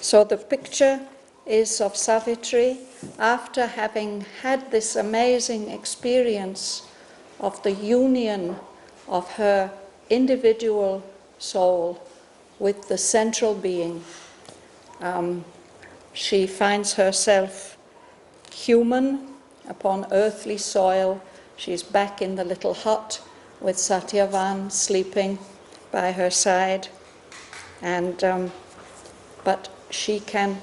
So the picture is of Savitri after having had this amazing experience of the union of her individual soul with the central being. She finds herself human upon earthly soil. She's back in the little hut with Shraddhavan sleeping by her side, and but she can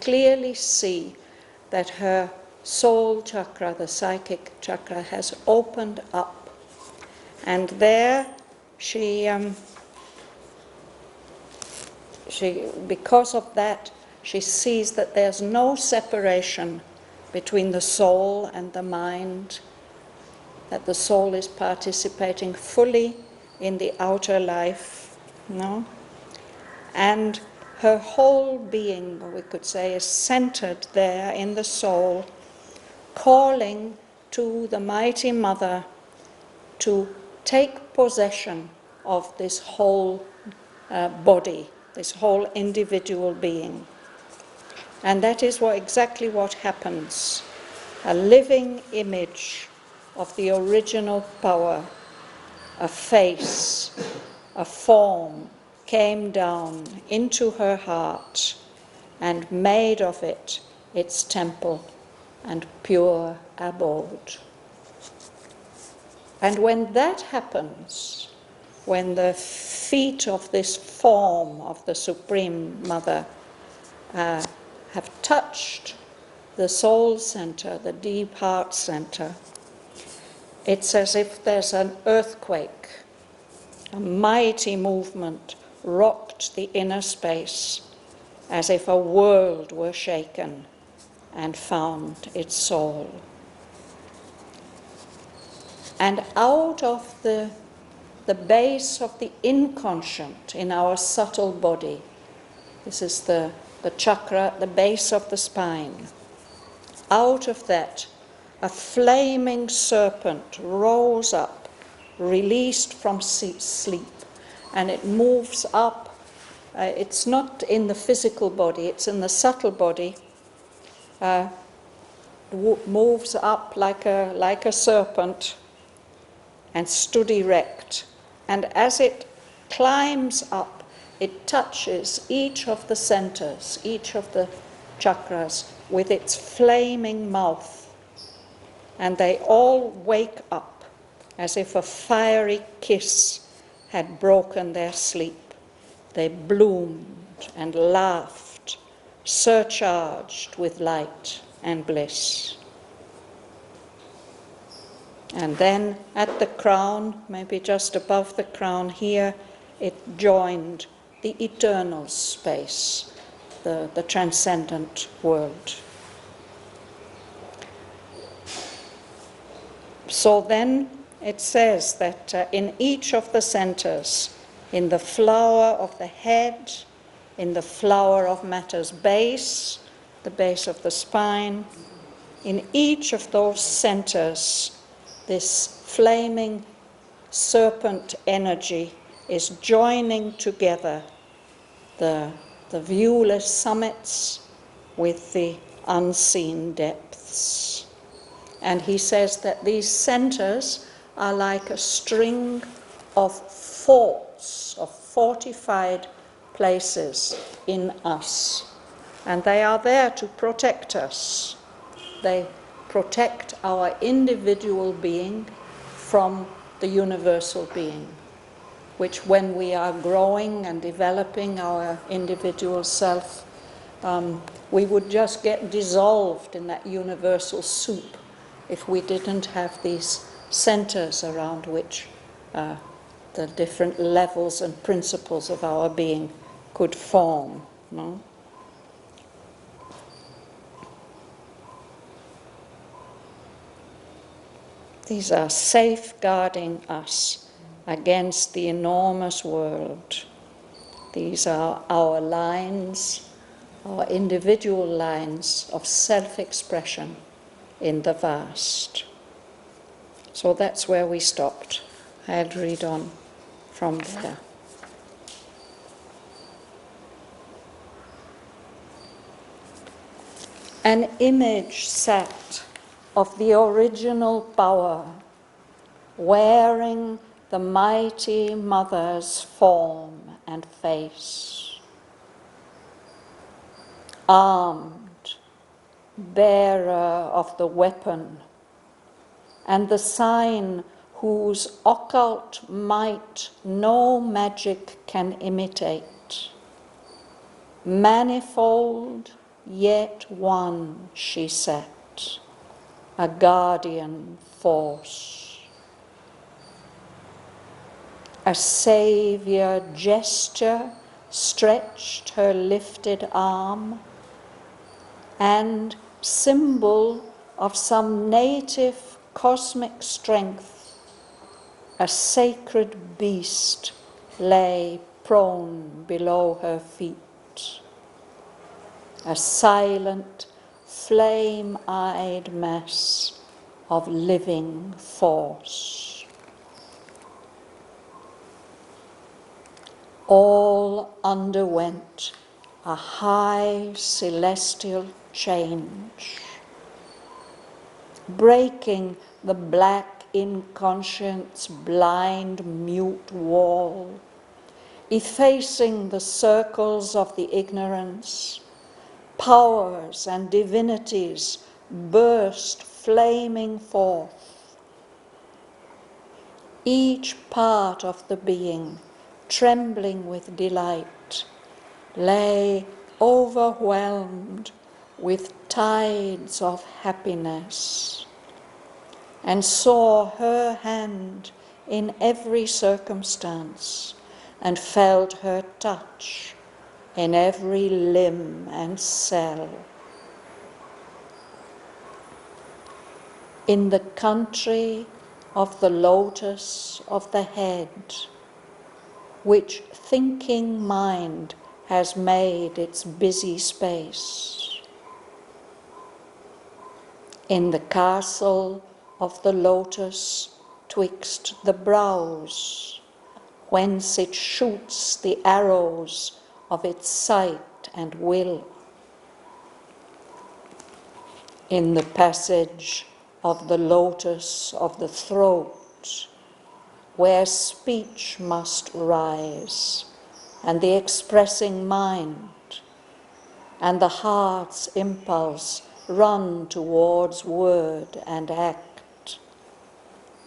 clearly see that her soul chakra, the psychic chakra, has opened up, and there she because of that, she sees that there's no separation between the soul and the mind, that the soul is participating fully in the outer life, no? And her whole being, we could say, is centered there in the soul, calling to the mighty Mother to take possession of this whole body, this whole individual being. And that is exactly what happens. A living image of the original power, a face, a form, came down into her heart and made of it its temple and pure abode. And when that happens, when the feet of this form of the Supreme Mother have touched the soul center, the deep heart center, it's as if there's an earthquake, a mighty movement rocked the inner space, as if a world were shaken and found its soul. And out of the base of the inconscient in our subtle body, this is the chakra at the base of the spine, out of that a flaming serpent rose up, released from sleep, and it moves up. It's not in the physical body, it's in the subtle body, moves up like a serpent and stood erect. And as it climbs up, it touches each of the centers, each of the chakras, with its flaming mouth. And they all wake up as if a fiery kiss had broken their sleep. They bloomed and laughed, surcharged with light and bliss. And then at the crown, maybe just above the crown here, it joined the eternal space, the transcendent world. So then it says that in each of the centers, in the flower of the head, in the flower of matter's base, the base of the spine, in each of those centers, this flaming serpent energy is joining together the viewless summits with the unseen depths. And he says that these centers are like a string of forts, of fortified places in us. And they are there to protect us. They protect our individual being from the universal being, which when we are growing and developing our individual self, we would just get dissolved in that universal soup if we didn't have these centers around which the different levels and principles of our being could form. No? These are safeguarding us against the enormous world. These are our lines, our individual lines of self-expression in the vast. So that's where we stopped. I'll read on from there. An image set of the original power, wearing the mighty mother's form and face. Armed, bearer of the weapon, and the sign whose occult might no magic can imitate. Manifold, yet one, she set, a guardian force. A saviour gesture stretched her lifted arm, and symbol of some native cosmic strength, a sacred beast lay prone below her feet. A silent, flame-eyed mass of living force. All underwent a high celestial change, breaking the black inconscience blind mute wall, effacing the circles of the ignorance. Powers and divinities burst flaming forth. Each part of the being, trembling with delight, lay overwhelmed with tides of happiness, and saw her hand in every circumstance, and felt her touch in every limb and cell. In the country of the lotus of the head, which thinking mind has made its busy space. In the castle of the lotus twixt the brows, whence it shoots the arrows of its sight and will. In the passage of the lotus of the throat, where speech must rise, and the expressing mind, and the heart's impulse run towards word and act,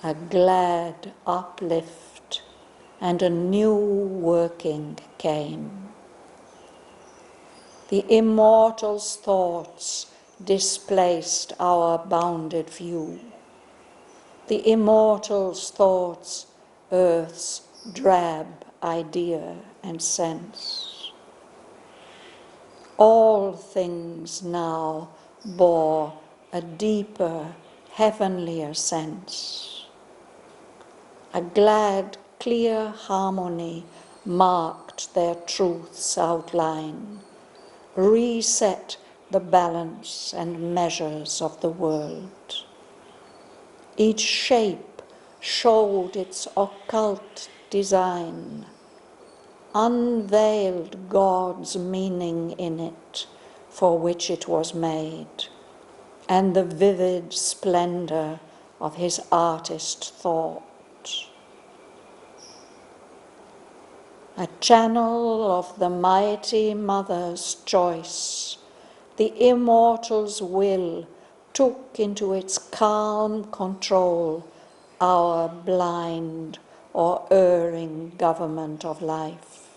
a glad uplift and a new working came. The immortal's thoughts displaced our bounded view. The immortal's thoughts, earth's drab idea and sense. All things now bore a deeper, heavenlier sense. A glad, clear harmony marked their truth's outline, reset the balance and measures of the world. Each shape showed its occult design, unveiled God's meaning in it for which it was made, and the vivid splendor of his artist thought. A channel of the mighty mother's choice, the immortal's will took into its calm control our blind or erring government of life.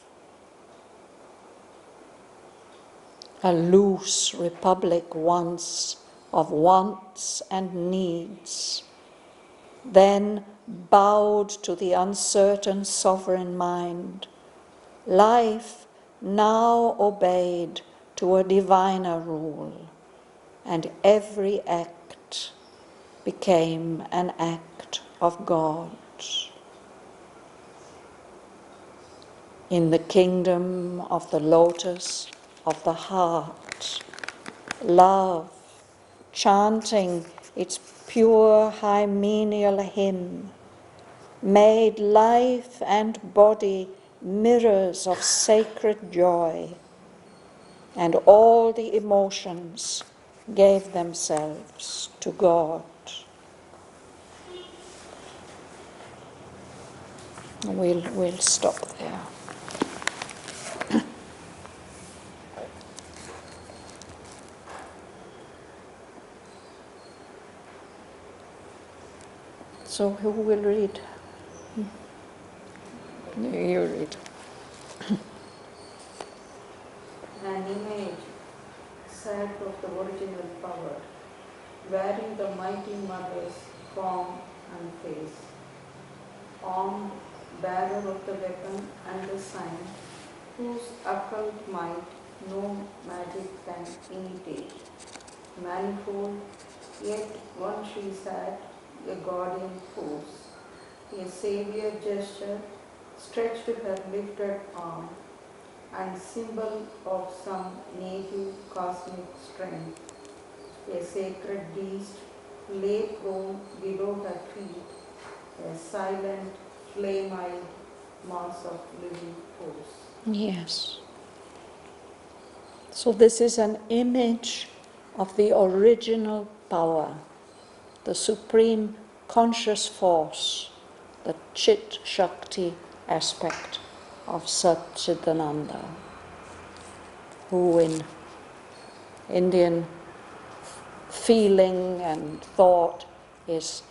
A loose republic once of wants and needs, then bowed to the uncertain sovereign mind, life now obeyed to a diviner rule, and every act became an act of God. In the kingdom of the lotus of the heart, love, chanting its pure hymeneal hymn, made life and body mirrors of sacred joy, and all the emotions gave themselves to God. We'll stop there. So who will read? You read. An image sad of the original power, wearing the mighty mother's form and face, armed, bearer of the weapon and the sign, whose occult might no magic can imitate. Manifold, yet one she sat, a guardian force, a savior gesture stretched her lifted arm, and symbol of some native cosmic strength. A sacred beast lay prone below her feet, a silent, flame-eyed mass of living force. Yes. So this is an image of the original power, the supreme conscious force, the Chit Shakti aspect of Satchidananda, who in Indian feeling and thought is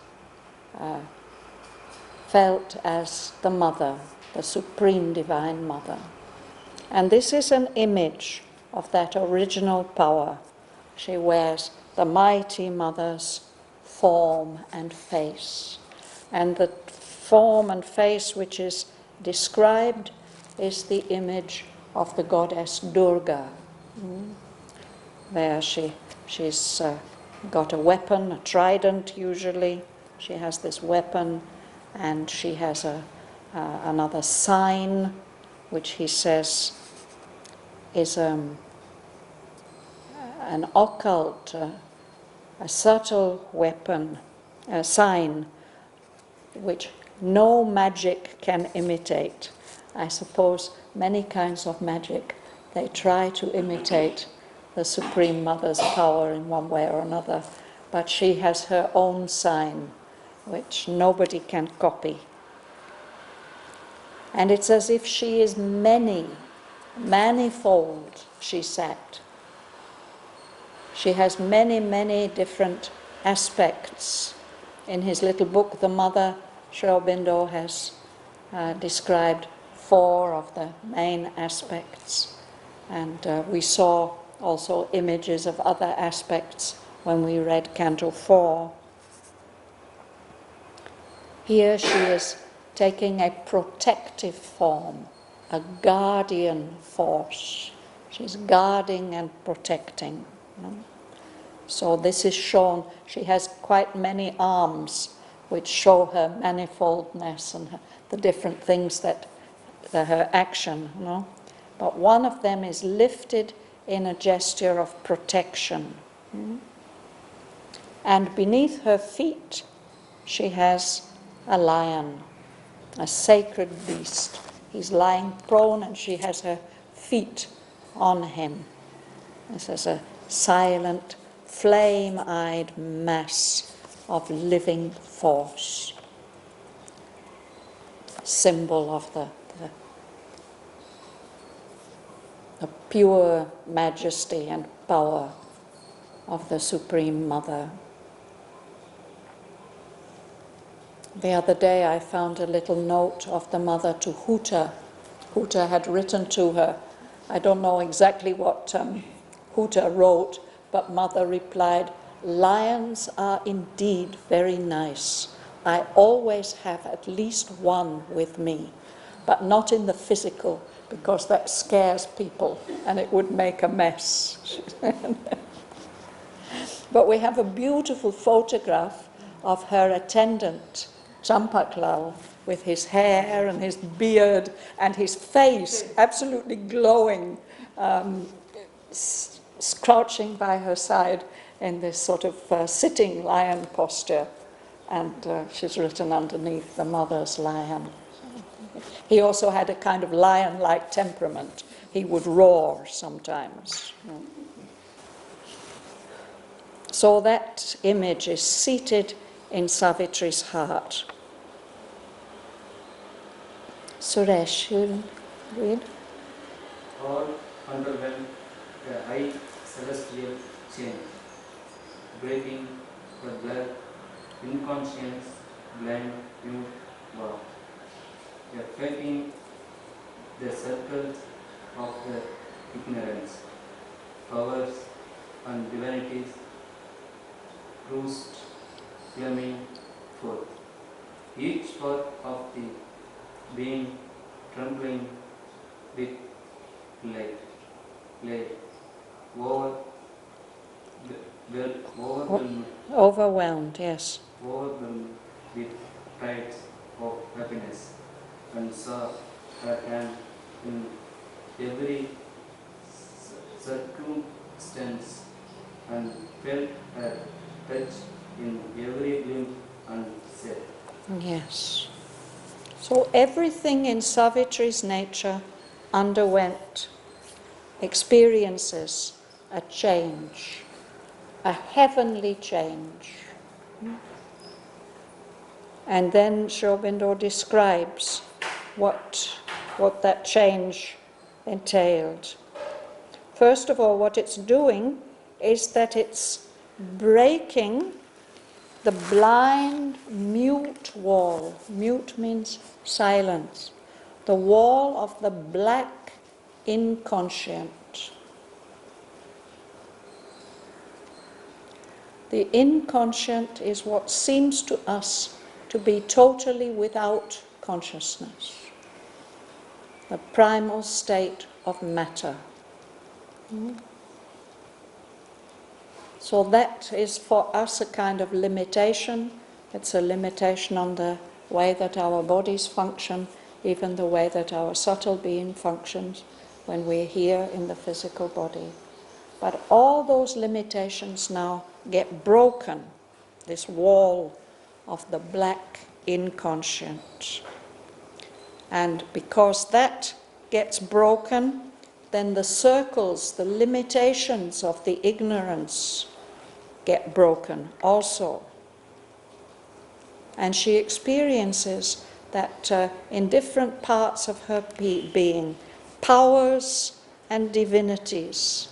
felt as the mother, the supreme divine mother. And this is an image of that original power. She wears the mighty mother's form and face. And the form and face which is described is the image of the goddess Durga. There she's got a weapon, a trident usually. She has this weapon, and she has another sign, which he says is an occult, a subtle weapon, a sign which no magic can imitate. I suppose many kinds of magic, they try to imitate the Supreme Mother's power in one way or another, but she has her own sign, which nobody can copy. And it's as if she is manifold, she sat. She has many, many different aspects. In his little book, The Mother, Sri Aurobindo has described 4 of the main aspects. And we saw also images of other aspects when we read Canto 4. Here she is taking a protective form, a guardian force. She's guarding and protecting. So this is shown, she has quite many arms which show her manifoldness and the different things that her action, But one of them is lifted in a gesture of protection. And beneath her feet she has a lion, a sacred beast. He's lying prone and she has her feet on him. This is a silent, flame-eyed mass of living force, symbol of the pure majesty and power of the Supreme Mother. The other day I found a little note of the mother to Huta. Huta had written to her. I don't know exactly what Huta wrote, but mother replied, "Lions are indeed very nice. I always have at least one with me, but not in the physical, because that scares people and it would make a mess." But we have a beautiful photograph of her attendant, Champaklal, with his hair and his beard and his face absolutely glowing, crouching by her side in this sort of sitting lion posture. And she's written underneath, "The mother's lion." He also had a kind of lion-like temperament. He would roar sometimes. So that image is seated in Savitri's heart. Suresh, you'll read? All underwent a high celestial change, breaking the black inconscience blind mute law, affecting the circle of the ignorance, powers and divinities bruised, flaming forth. Each part of the being trembling with light, over, overwhelmed, Overwhelmed, yes. overwhelmed with tides of happiness, and saw her hand in every circumstance, and felt her touch in every limb, and said, Yes. So everything in Savitri's nature underwent, experiences a change, a heavenly change. And then Sri Aurobindo describes what that change entailed. First of all, what it's doing is that it's breaking the blind, mute wall. Mute means silence. The wall of the black inconscient. The inconscient is what seems to us to be totally without consciousness, the primal state of matter. So that is for us a kind of limitation. It's a limitation on the way that our bodies function, even the way that our subtle being functions when we're here in the physical body. But all those limitations now get broken, this wall of the black inconscient. And because that gets broken, then the circles, the limitations of the ignorance get broken also. And she experiences that in different parts of her being, powers and divinities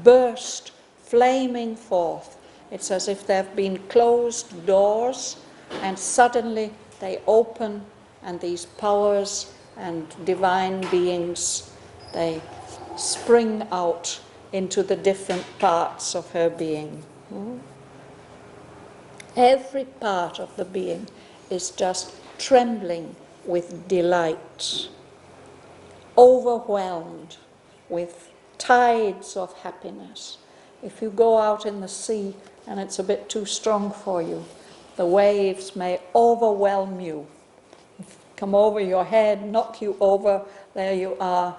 burst, flaming forth. It's as if there have been closed doors and suddenly they open, and these powers and divine beings, they spring out into the different parts of her being. Every part of the being is just trembling with delight, overwhelmed with tides of happiness. If you go out in the sea and it's a bit too strong for you, the waves may overwhelm you, come over your head, knock you over, there you are,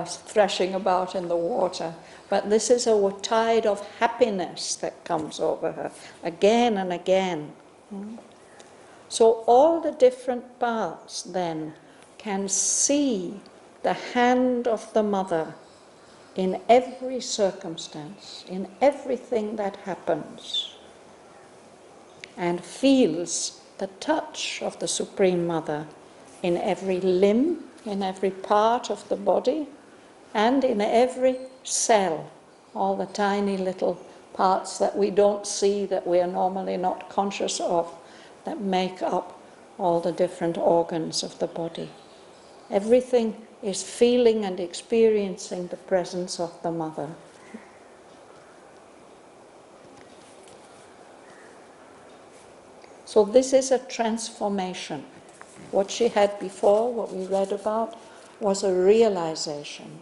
thrashing about in the water. But this is a tide of happiness that comes over her again and again. So all the different parts then can see the hand of the mother in every circumstance, in everything that happens, and feels the touch of the Supreme Mother in every limb, in every part of the body, and in every cell, all the tiny little parts that we don't see, that we are normally not conscious of, that make up all the different organs of the body. Everything is feeling and experiencing the presence of the Mother. So this is a transformation. What she had before, what we read about, was a realization,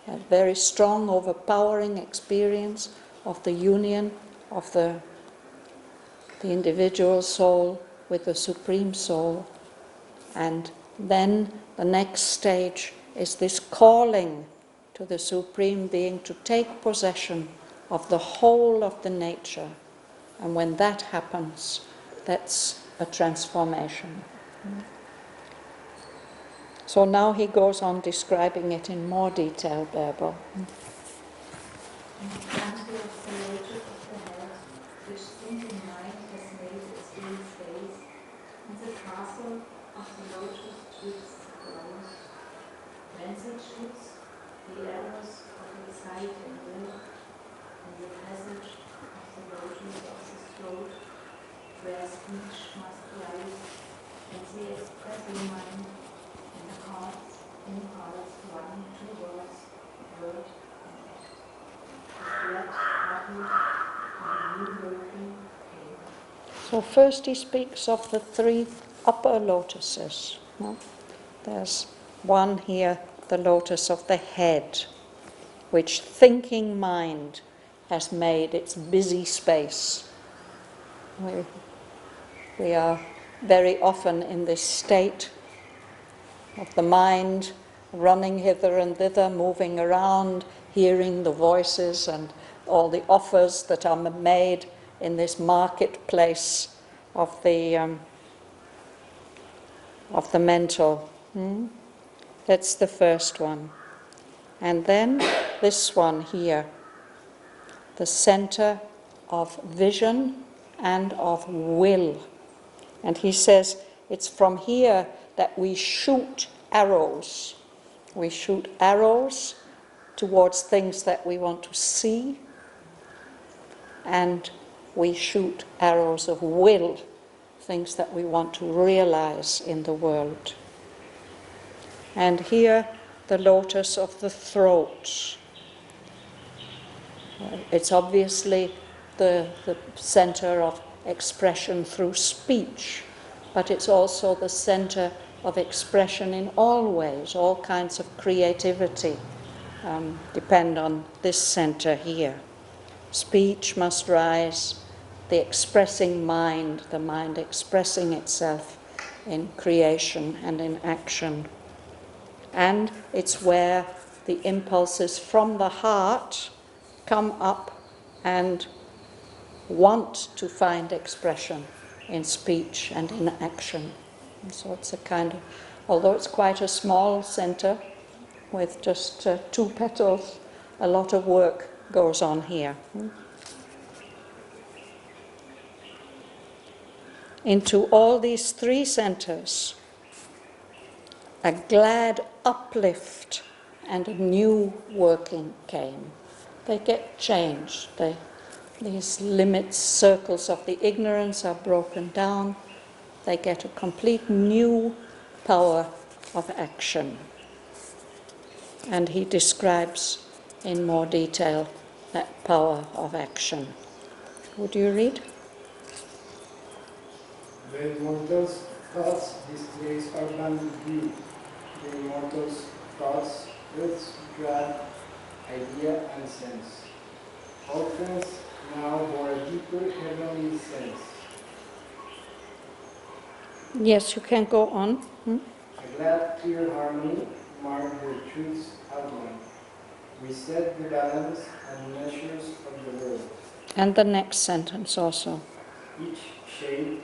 a very strong, overpowering experience of the union of the individual soul with the Supreme Soul. And then the next stage is this calling to the Supreme Being to take possession of the whole of the nature. And when that happens, that's a transformation. So now he goes on describing it in more detail, Berbel. and the Canto of the lotus of the head, which thinking mind has made its green space, and the castle of the lotus twigs ground, whence it shoots the arrows of exciting will, and the passage of the lotus of the throat, where speech must rise, and the expressing mind, and the heart's impulse run towards word and act. The blood bubbled, and new working came. So first he speaks of the three upper lotuses. No? There's one here, the lotus of the head, which thinking mind has made its busy space. We are very often in this state of the mind running hither and thither, moving around, hearing the voices and all the offers that are made in this marketplace of the mental. That's the first one. And then this one here, the center of vision and of will. And he says it's from here that we shoot arrows. We shoot arrows towards things that we want to see, and we shoot arrows of will, things that we want to realize in the world. And here, the lotus of the throat. It's obviously the center of expression through speech, but it's also the center of expression in all ways. All kinds of creativity depend on this center here. Speech must rise, the expressing mind, the mind expressing itself in creation and in action. And it's where the impulses from the heart come up and want to find expression in speech and in action. And so it's a kind of, although it's quite a small center with just 2 petals, a lot of work goes on here. Into all these 3 centers, a glad uplift and a new working came. They get changed. These limits, circles of the ignorance are broken down. They get a complete new power of action. And he describes in more detail that power of action. Would you read? The immortal's thoughts displays urban view. The immortal's thoughts earth's glad idea and sense. Orphans now bore a deeper heavenly sense. Yes, you can go on. A glad clear harmony marked the truth's outline. We set the balance and measures of the world. And the next sentence also. Each shade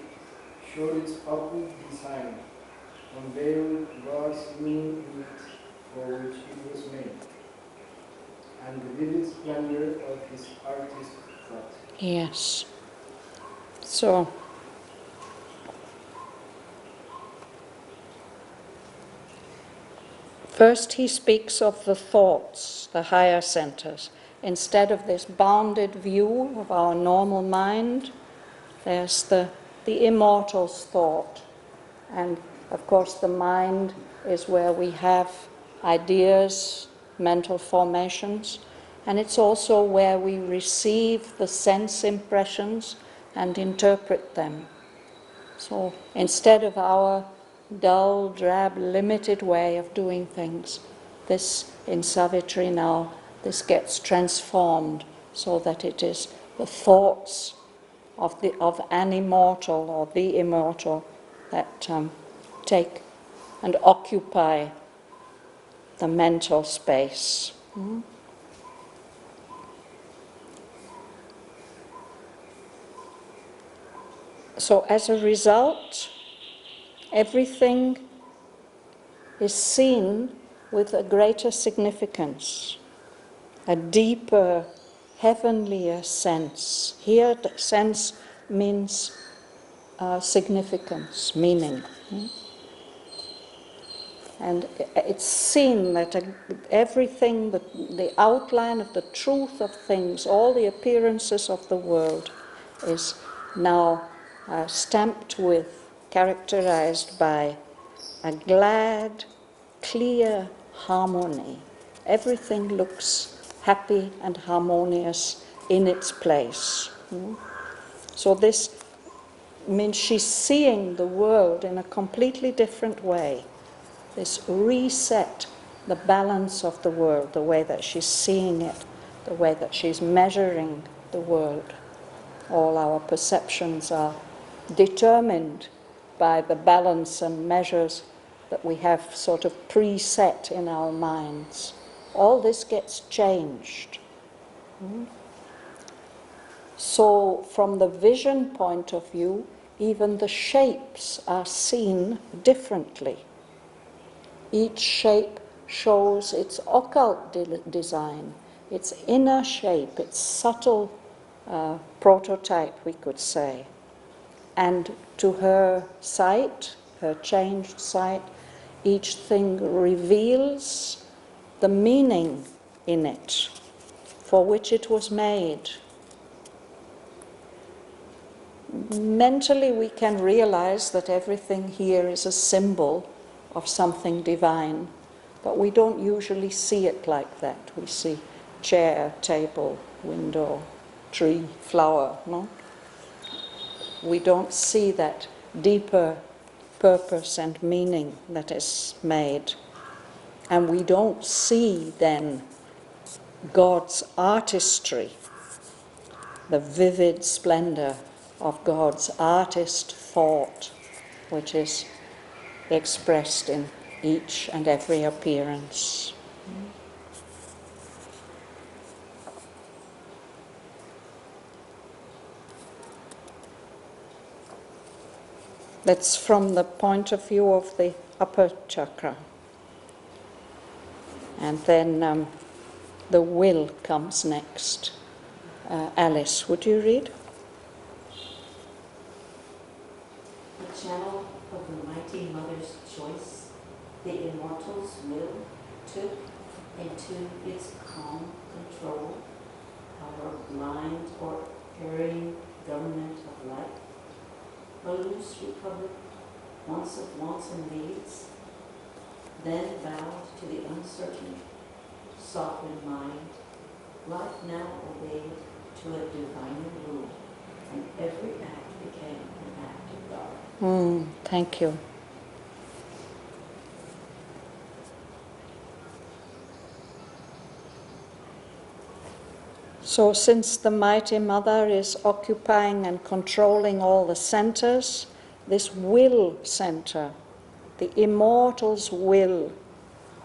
showed its upward design, unveiled God's meaning in it for which it was made, and the vivid splendor of his artist thought. Yes. So, first he speaks of the thoughts, the higher centers. Instead of this bounded view of our normal mind, there's the immortal's thought. And of course the mind is where we have ideas, mental formations, and it's also where we receive the sense impressions and interpret them. So instead of our dull, drab, limited way of doing things, this in Savitri now, this gets transformed so that it is the thoughts of an immortal or the immortal that take and occupy the mental space. So as a result, everything is seen with a greater significance, a deeper heavenlier sense. Here, the sense means significance, meaning. And it's seen that everything, the outline of the truth of things, all the appearances of the world is now stamped with, characterized by a glad, clear harmony. Everything looks happy and harmonious in its place. So this means she's seeing the world in a completely different way. This reset the balance of the world, the way that she's seeing it, the way that she's measuring the world. All our perceptions are determined by the balance and measures that we have sort of preset in our minds. All this gets changed. So from the vision point of view, even the shapes are seen differently. Each shape shows its occult design, its inner shape, its subtle prototype, we could say. And to her sight, her changed sight, each thing reveals the meaning in it for which it was made. Mentally, we can realize that everything here is a symbol of something divine, but we don't usually see it like that. We see chair, table, window, tree, flower, no? We don't see that deeper purpose and meaning that is made. And we don't see then God's artistry, the vivid splendor of God's artist thought, which is expressed in each and every appearance. That's from the point of view of the upper chakra. And then the will comes next. Alice, would you read? The channel of the mighty mother's choice, the immortal's will took into its calm control our blind or erring government of life, a loose republic, once of wants and needs, then bowed to the uncertain, softened mind, life now obeyed to a diviner rule, and every act became an act of God. Thank you. So since the Mighty Mother is occupying and controlling all the centers, this will center, the immortal's will,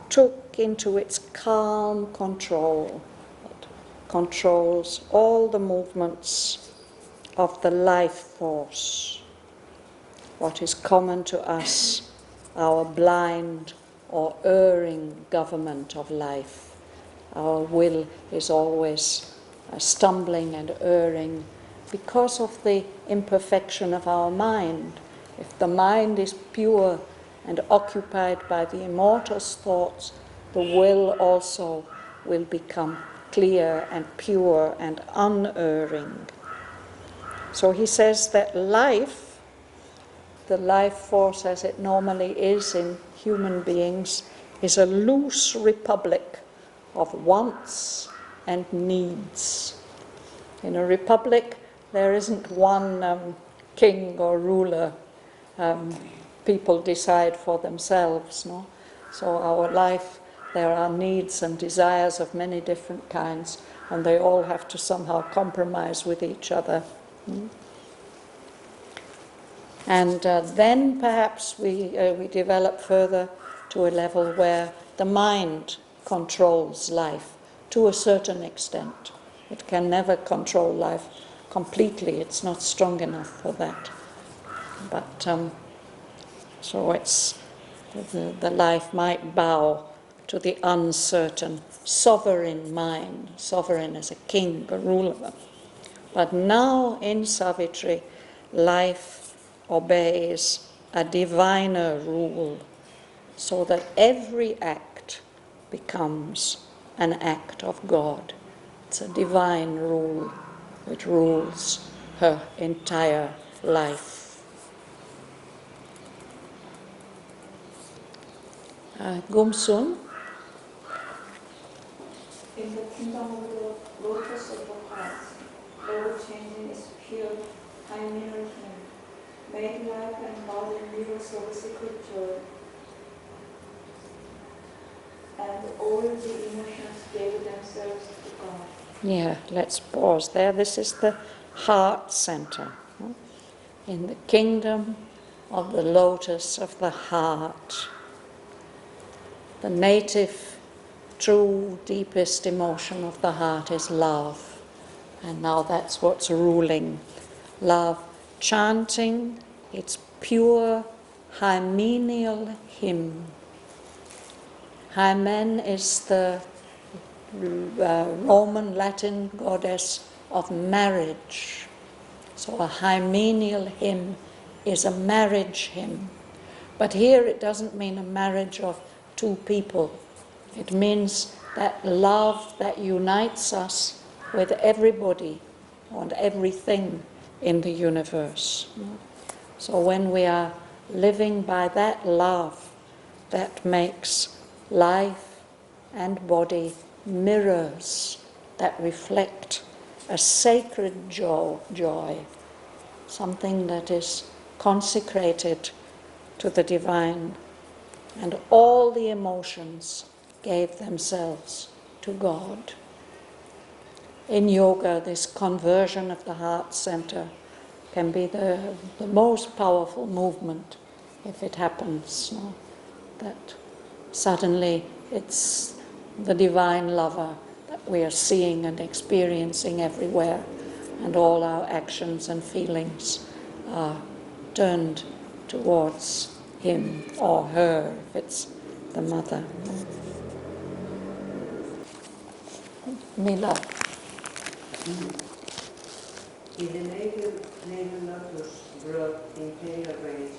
took into its calm control. It controls all the movements of the life force, what is common to us, our blind or erring government of life. Our will is always stumbling and erring because of the imperfection of our mind. If the mind is pure and occupied by the immortal's thoughts, the will also will become clear and pure and unerring. So he says that life, the life force as it normally is in human beings, is a loose republic of wants and needs. In a republic, there isn't one king or ruler. People decide for themselves, no? So our life, there are needs and desires of many different kinds, and they all have to somehow compromise with each other. And then perhaps we develop further to a level where the mind controls life to a certain extent. It can never control life completely. It's not strong enough for that. But so it's the life might bow to the uncertain, sovereign mind, sovereign as a king, a ruler. But now in Savitri, life obeys a diviner rule, so that every act becomes an act of God. It's a divine rule which rules her entire life. Gumsun? In the kingdom of the lotus of the heart, ever-changing is pure, high mineral flame, made life and body mirrors of a secret joy, and all the emotions gave themselves to God. Yeah, let's pause there. This is the heart center. In the kingdom of the lotus of the heart, the native, true, deepest emotion of the heart is love. And now that's what's ruling. Love, chanting its pure hymeneal hymn. Hymen is the Roman Latin goddess of marriage. So a hymeneal hymn is a marriage hymn. But here it doesn't mean a marriage of two people. It means that love that unites us with everybody and everything in the universe. So when we are living by that love, that makes life and body mirrors that reflect a sacred joy, something that is consecrated to the divine, and all the emotions gave themselves to God. In yoga, this conversion of the heart center can be the most powerful movement if it happens, no? That suddenly it's the divine lover that we are seeing and experiencing everywhere, and all our actions and feelings are turned towards him or her, if it's the mother. Mila. In the navel lotus brought in pale rage,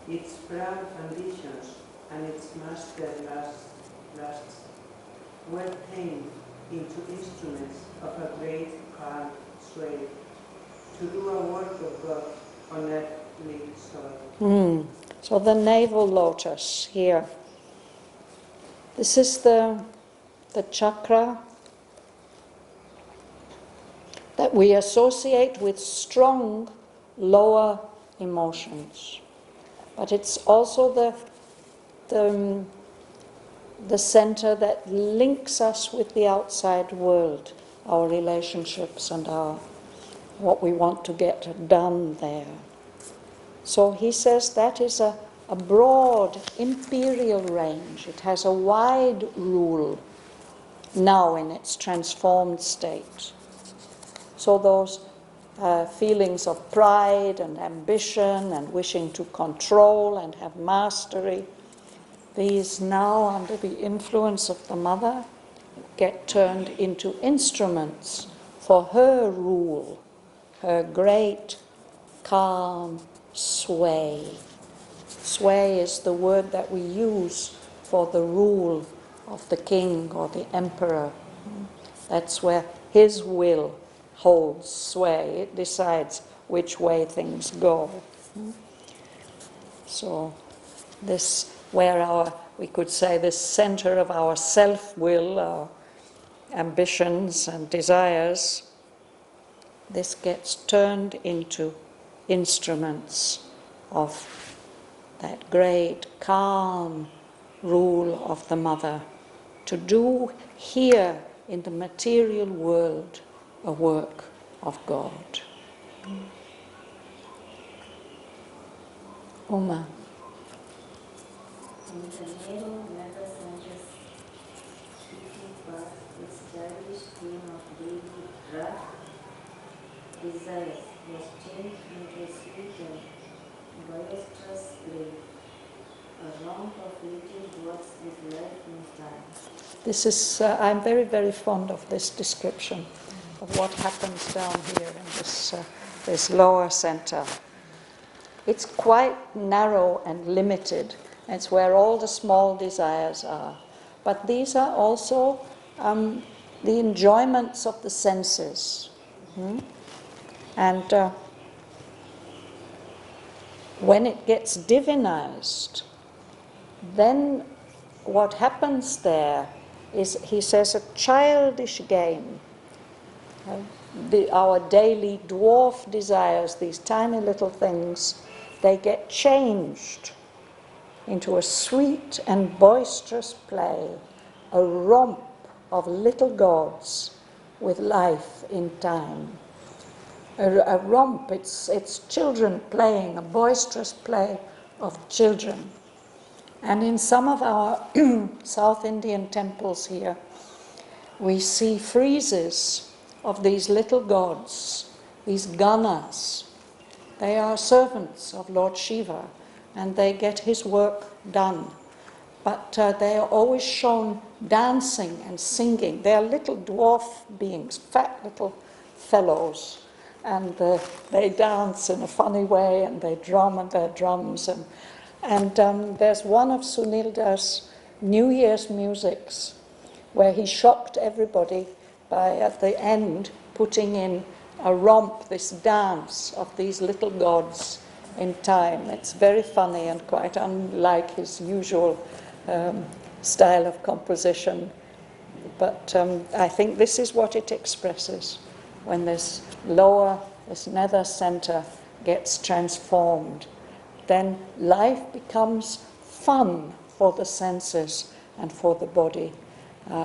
its proud ambitions and its master lusts were tamed into instruments of a great calm sway, to do a work of God on earthly soil. So the navel lotus here. This is the chakra that we associate with strong lower emotions. But it's also the center that links us with the outside world, our relationships and what we want to get done there. So he says that is a broad imperial range. It has a wide rule now in its transformed state. So those feelings of pride and ambition and wishing to control and have mastery, these now, under the influence of the mother, get turned into instruments for her rule, her great, calm sway. Sway is the word that we use for the rule of the king or the emperor. That's where his will holds sway. It decides which way things go. So this, where we could say this center of our self-will, our ambitions and desires, this gets turned into instruments of that great calm rule of the mother, to do here in the material world a work of God. Uma. In the naval meta centers, speaking past the established theme of daily wrath, desire was changed into a sweet and boisterous grave. A round of little words with love inside. This is, I'm very, very fond of this description of what happens down here in this lower center. It's quite narrow and limited. It's where all the small desires are. But these are also the enjoyments of the senses. And when it gets divinized, then what happens there is, he says, a childish game. Our daily dwarf desires, these tiny little things, they get changed into a sweet and boisterous play, a romp of little gods with life in time. A romp, it's children playing, a boisterous play of children. And in some of our South Indian temples here, we see friezes of these little gods, these ganas. They are servants of Lord Shiva, and they get his work done. But they are always shown dancing and singing. They are little dwarf beings, fat little fellows, and they dance in a funny way, and they drum on their drums. And there's one of Sunilda's New Year's musics where he shocked everybody by, at the end, putting in a romp, this dance of these little gods in time. It's very funny and quite unlike his usual style of composition. But I think this is what it expresses when this nether center gets transformed. Then life becomes fun for the senses and for the body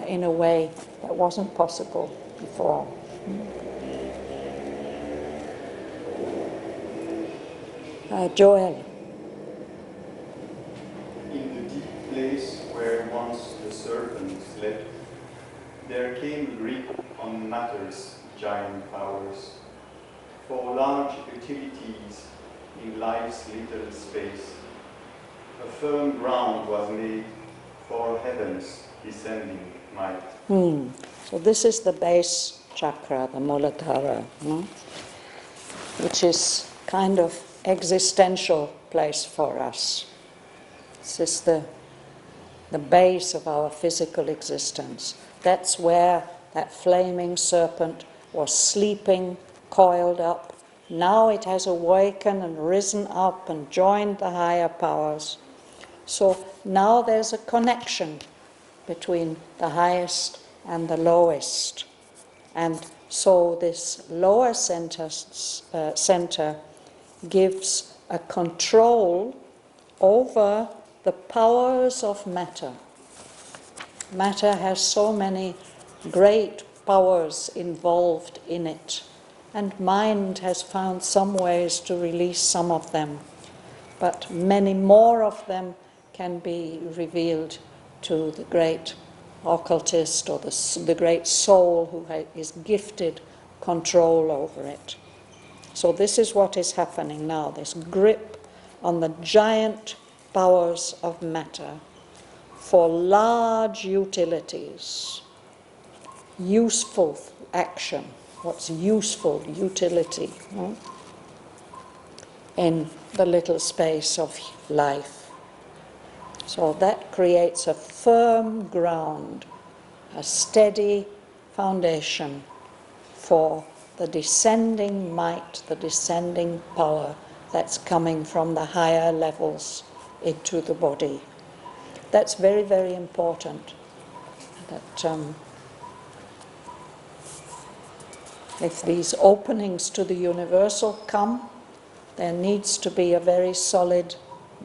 in a way that wasn't possible before. Joel. In the deep place where once the serpent slept, there came a grip on matter's giant powers, for large utilities in life's little space. A firm ground was made for heaven's descending might. So this is the base chakra, the Muladhara, which is kind of existential place for us. This is the base of our physical existence. That's where that flaming serpent was sleeping, coiled up. Now it has awakened and risen up and joined the higher powers. So now there's a connection between the highest and the lowest. And so this lower center gives a control over the powers of matter. Matter has so many great powers involved in it, and mind has found some ways to release some of them, but many more of them can be revealed to the great occultist or the great soul who is gifted control over it. So this is what is happening now, this grip on the giant powers of matter for large utilities, useful action, what's useful utility in the little space of life. So that creates a firm ground, a steady foundation for the descending might, the descending power that's coming from the higher levels into the body. That's very, very important. That if these openings to the universal come, there needs to be a very solid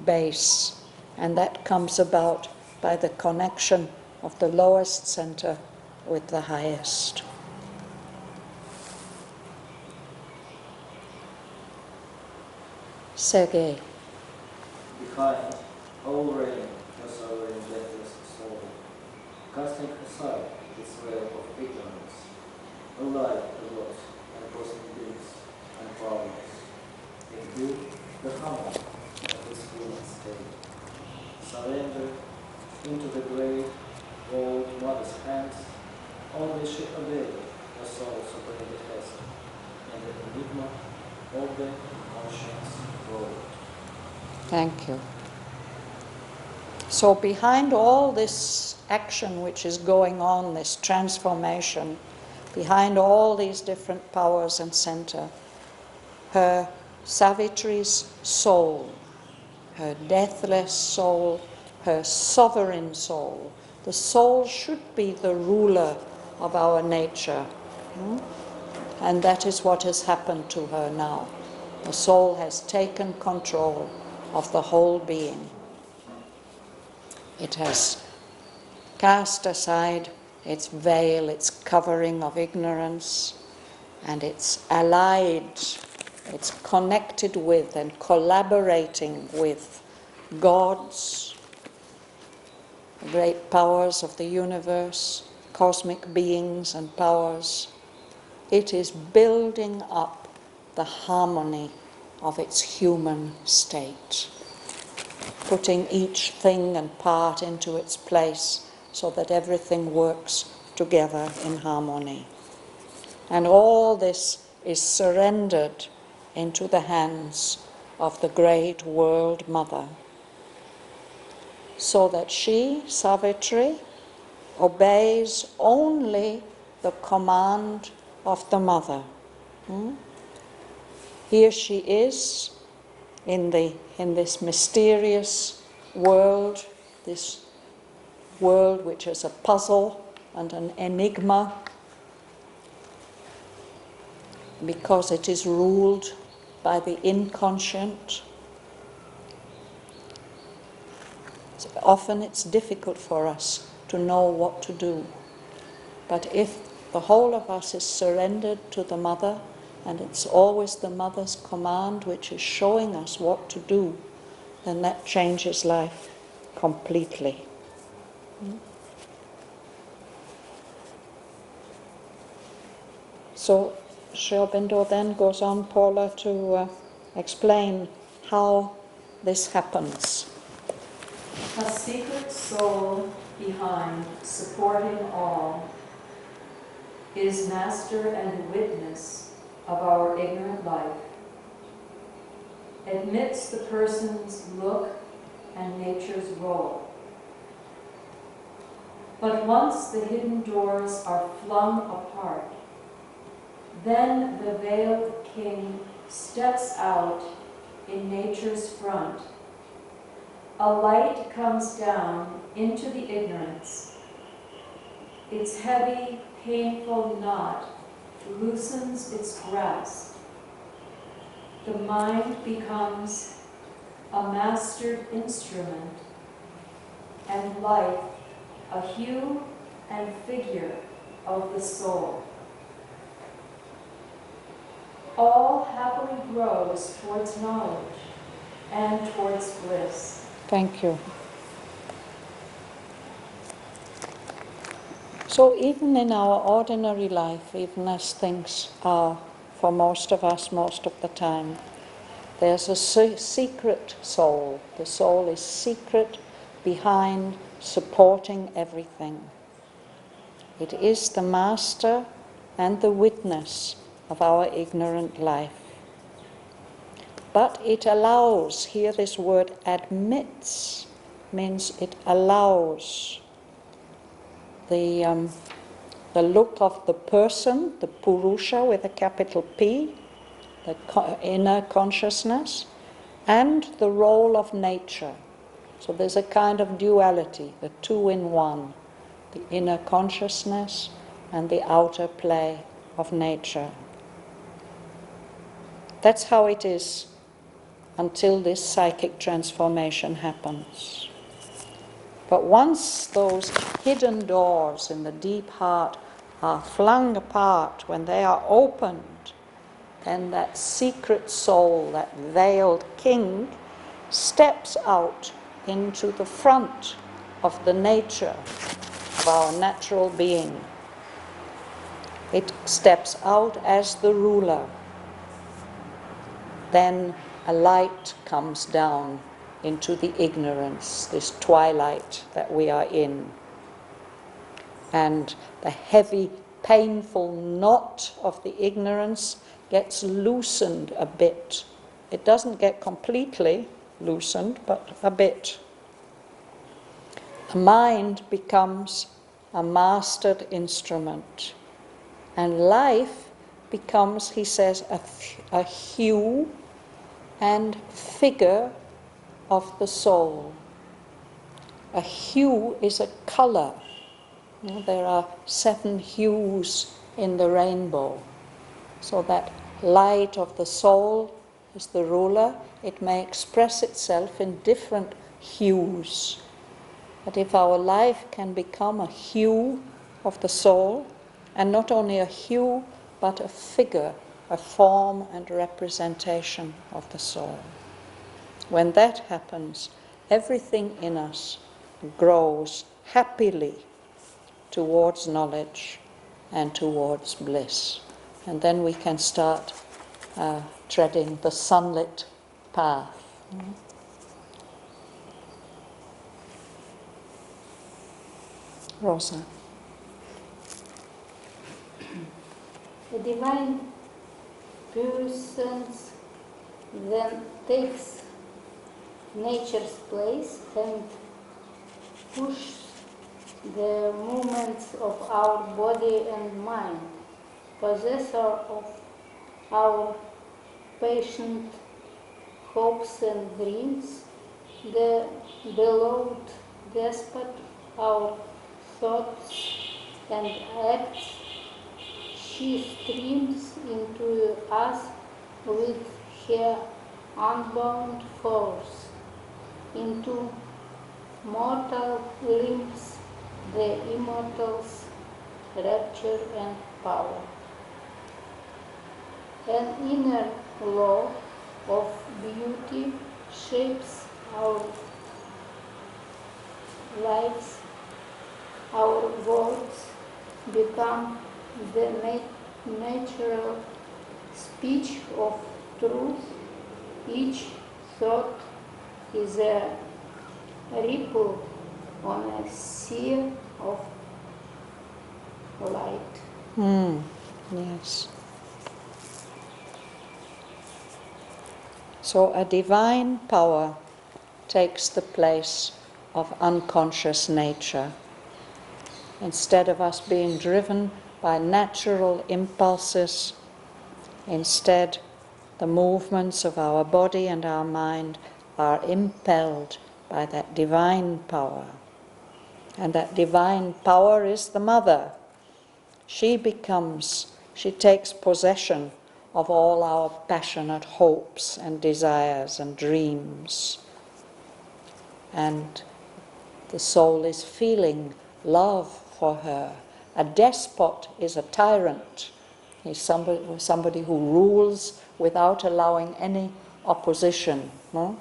base, and that comes about by the connection of the lowest center with the highest. Sergei. Behind all rain was our injustice soul, casting aside its veil of ignorance, a light arose and cosmic bliss and powerless, into the harmony of its human state. enigma, open conscience world. Thank you. So behind all this action which is going on, this transformation, behind all these different powers and center, her Savitri's soul, her deathless soul, her sovereign soul. The soul should be the ruler of our nature. And that is what has happened to her now. The soul has taken control of the whole being. It has cast aside its veil, its covering of ignorance, and it's allied, it's connected with and collaborating with gods, the great powers of the universe, cosmic beings and powers. It is building up the harmony of its human state, putting each thing and part into its place so that everything works together in harmony. And all this is surrendered into the hands of the great world mother, so that she, Savitri, obeys only the command of the mother. Here she is in this mysterious world, this world which is a puzzle and an enigma, because it is ruled by the inconscient. So often it's difficult for us to know what to do. But if the whole of us is surrendered to the mother, and it's always the mother's command which is showing us what to do, then that changes life completely. So Sri Aurobindo then goes on, Paula, to explain how this happens. A secret soul behind, supporting all, is master and witness of our ignorant life, admits the person's look and nature's role. But once the hidden doors are flung apart, then the veiled king steps out in nature's front. A light comes down into the ignorance. Its heavy, painful knot loosens its grasp. The mind becomes a mastered instrument, and life a hue and figure of the soul. All happily grows towards knowledge and towards bliss. Thank you. So even in our ordinary life, even as things are for most of us most of the time, there's a secret soul. The soul is secret behind, supporting everything. It is the master and the witness of our ignorant life. But it allows, here this word admits, means it allows the look of the person, the Purusha with a capital P, the inner consciousness, and the role of nature. So there's a kind of duality, the two in one, the inner consciousness and the outer play of nature. That's how it is until this psychic transformation happens. But once those hidden doors in the deep heart are flung apart, when they are opened, then that secret soul, that veiled king, steps out into the front of the nature of our natural being. It steps out as the ruler. Then a light comes down into the ignorance, this twilight that we are in. And the heavy painful knot of the ignorance gets loosened a bit. It doesn't get completely loosened, but a bit. The mind becomes a mastered instrument, and life becomes, he says, a hue and figure of the soul. A hue is a color. You know, there are 7 hues in the rainbow. So that light of the soul is the ruler. It may express itself in different hues. But if our life can become a hue of the soul, and not only a hue, but a figure, a form and representation of the soul. When that happens, everything in us grows happily towards knowledge and towards bliss. And then we can start treading the sunlit path. Rosa. The divine presence then takes nature's place and pushes the movements of our body and mind, possessor of our patient hopes and dreams, the beloved despot, our thoughts and acts. She streams into us with her unbound force, into mortal limbs, the immortals' rapture and power. An inner law of beauty shapes our lives, our words become the natural speech of truth. Each thought is a ripple on a sea of light. Yes. So a divine power takes the place of unconscious nature. Instead of us being driven by natural impulses, instead the movements of our body and our mind are impelled by that divine power. And that divine power is the mother. She takes possession of all our passionate hopes and desires and dreams. And the soul is feeling love for her. A despot is a tyrant. He's somebody who rules without allowing any opposition. No?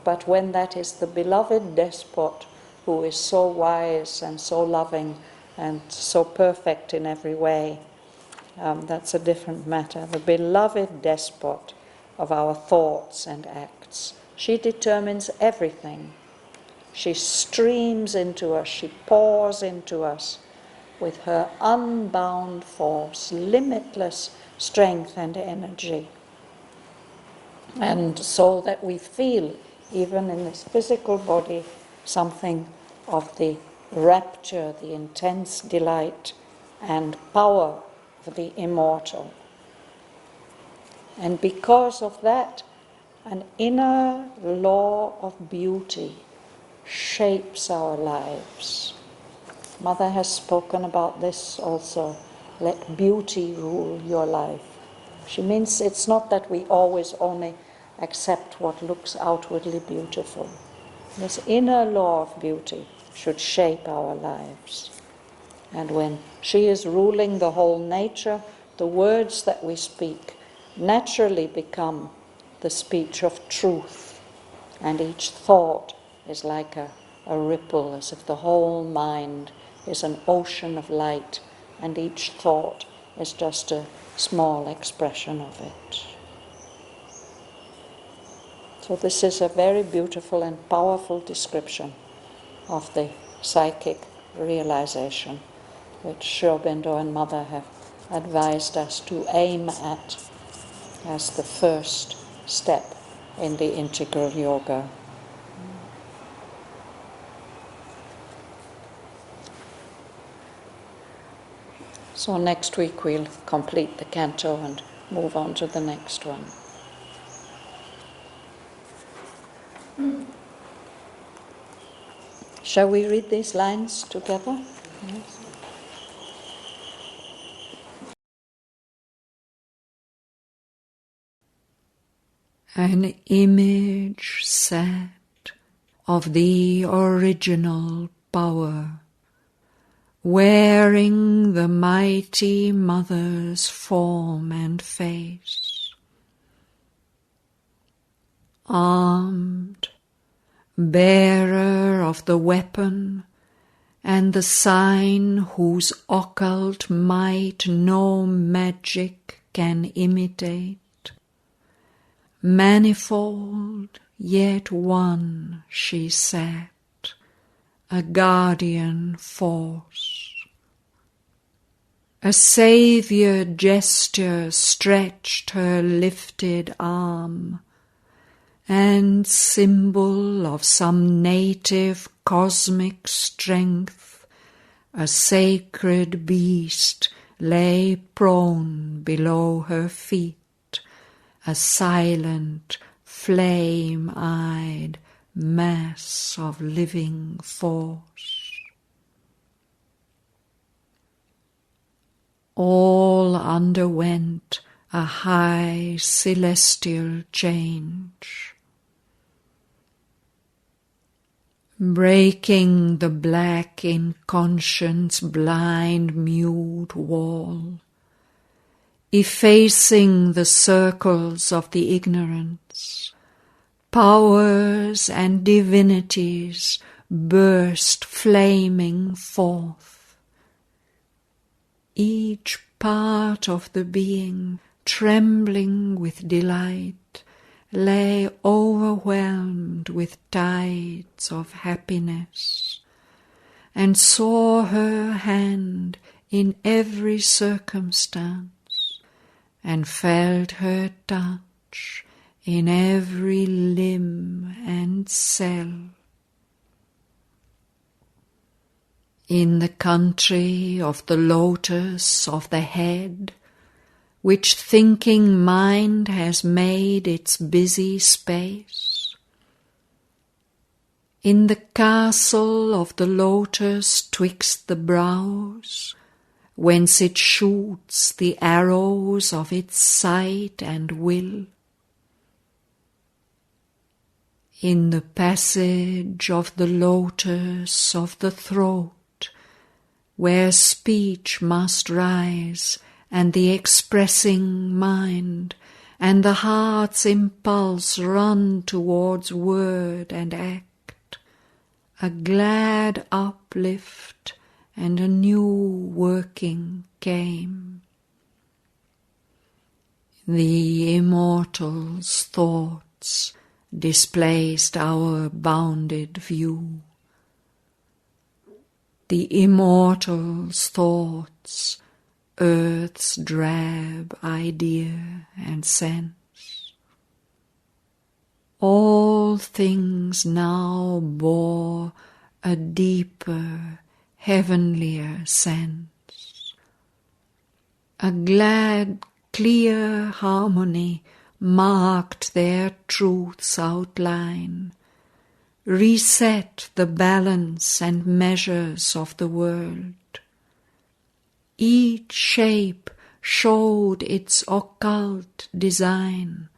But when that is the beloved despot who is so wise and so loving and so perfect in every way, that's a different matter. The beloved despot of our thoughts and acts. She determines everything. She streams into us, she pours into us with her unbound force, limitless strength and energy. And so that we feel, even in this physical body, something of the rapture, the intense delight and power of the immortal. And because of that, an inner law of beauty shapes our lives. Mother has spoken about this also. Let beauty rule your life. She means it's not that we always only accept what looks outwardly beautiful. This inner law of beauty should shape our lives. And when she is ruling the whole nature, the words that we speak naturally become the speech of truth. And each thought is like a ripple, as if the whole mind is an ocean of light, and each thought is just a small expression of it. So this is a very beautiful and powerful description of the psychic realization which Sri Aurobindo and Mother have advised us to aim at as the first step in the integral yoga. So next week we'll complete the canto and move on to the next one. Shall we read these lines together? Yes. An image set of the original power, wearing the mighty Mother's form and face, armed, bearer of the weapon and the sign whose occult might no magic can imitate, manifold yet one she sat, a guardian force. A saviour gesture stretched her lifted arm, and symbol of some native cosmic strength, a sacred beast lay prone below her feet, a silent, flame-eyed mass of living force. All underwent a high celestial change, breaking the black inconscience blind mute wall, effacing the circles of the ignorance. Powers and divinities burst flaming forth. Each part of the being, trembling with delight, lay overwhelmed with tides of happiness, and saw her hand in every circumstance, and felt her touch in every limb and cell. In the country of the lotus of the head, which thinking mind has made its busy space, in the castle of the lotus twixt the brows, whence it shoots the arrows of its sight and will, in the passage of the lotus of the throat, where speech must rise, and the expressing mind, and the heart's impulse run towards word and act, a glad uplift and a new working came. The immortal's thoughts displaced our bounded view. The immortal's thoughts, earth's drab idea and sense. All things now bore a deeper, heavenlier sense. A glad, clear harmony marked their truth's outline, reset the balance and measures of the world. Each shape showed its occult design,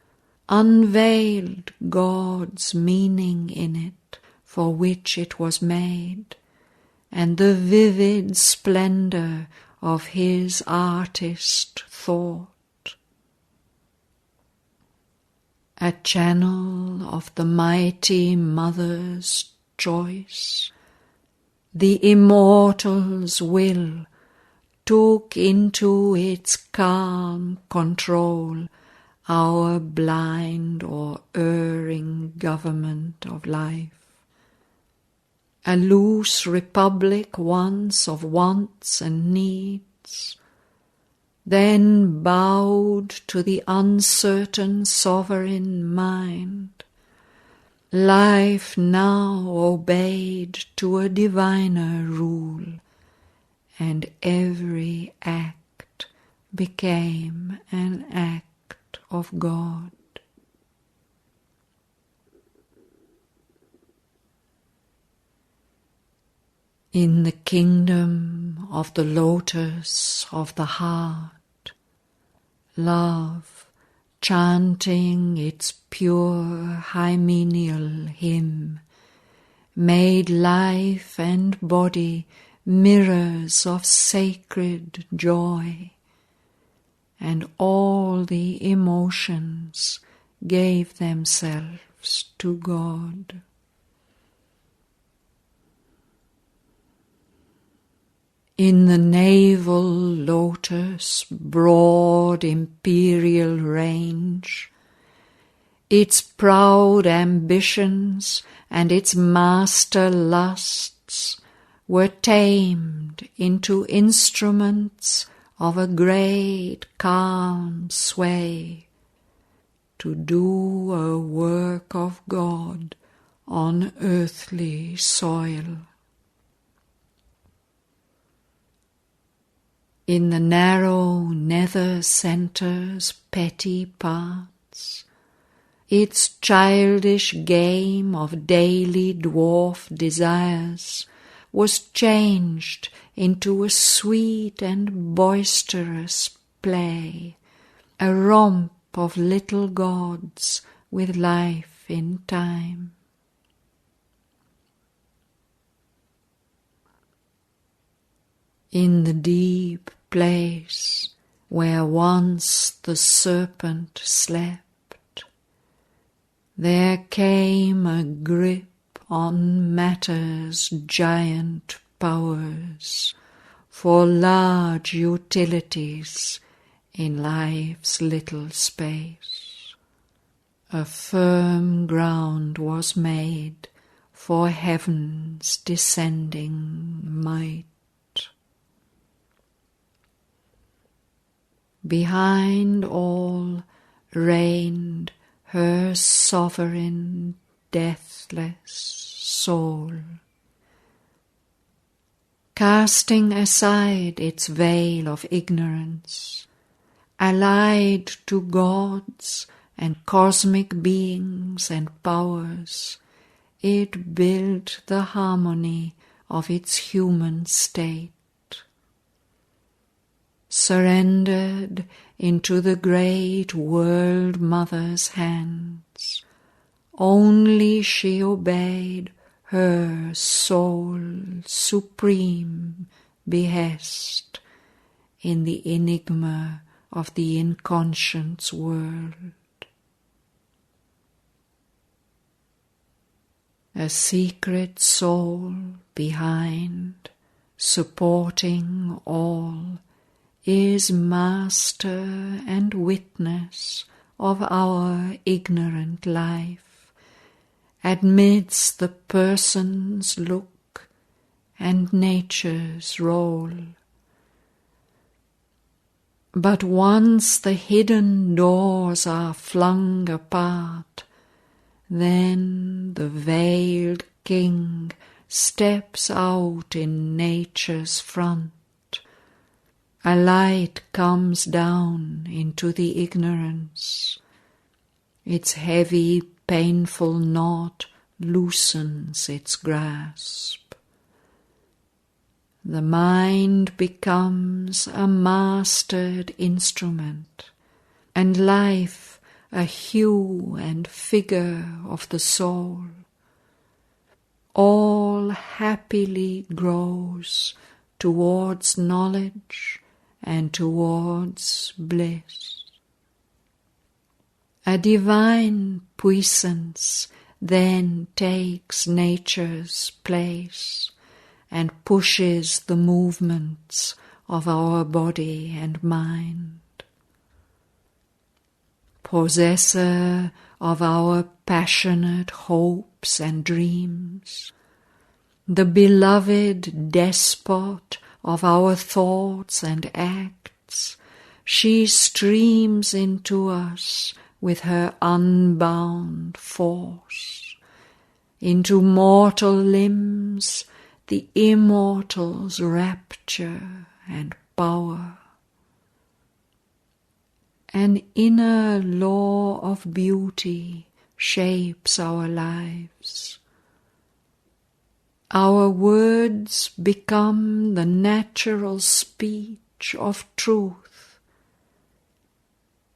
unveiled God's meaning in it for which it was made, and the vivid splendor of his artist thought. A channel of the mighty Mother's choice, the immortal's will took into its calm control our blind or erring government of life. a loose republic once of wants and needs, then bowed to the uncertain sovereign mind, life now obeyed to a diviner rule, and every act became an act of God. In the kingdom of the lotus of the heart, love, chanting its pure hymeneal hymn, made life and body mirrors of sacred joy, and all the emotions gave themselves to God. In the navel lotus broad imperial range, its proud ambitions and its master lusts were tamed into instruments of a great calm sway, to do a work of God on earthly soil. In the narrow nether centre's petty parts, its childish game of daily dwarf desires was changed into a sweet and boisterous play, a romp of little gods with life in time. In the deep place where once the serpent slept, there came a grip on matter's giant powers for large utilities in life's little space. A firm ground was made for heaven's descending might. Behind all reigned her sovereign, deathless soul, casting aside its veil of ignorance, allied to gods and cosmic beings and powers, it built the harmony of its human state. Surrendered into the great world mother's hands, only she obeyed her soul's supreme behest in the enigma of the inconscious world. A secret soul behind, supporting all, is master and witness of our ignorant life, amidst the person's look and nature's role. But once the hidden doors are flung apart, then the veiled king steps out in nature's front. A light comes down into the ignorance. Its heavy, painful knot loosens its grasp. The mind becomes a mastered instrument, and life a hue and figure of the soul. All happily grows towards knowledge and towards bliss. A divine puissance then takes nature's place and pushes the movements of our body and mind. Possessor of our passionate hopes and dreams, the beloved despot of our thoughts and acts, she streams into us with her unbound force. Into mortal limbs the immortal's rapture and power. An inner law of beauty shapes our lives. Our words become the natural speech of truth.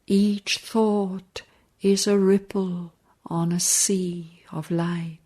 Each thought is a ripple on a sea of light.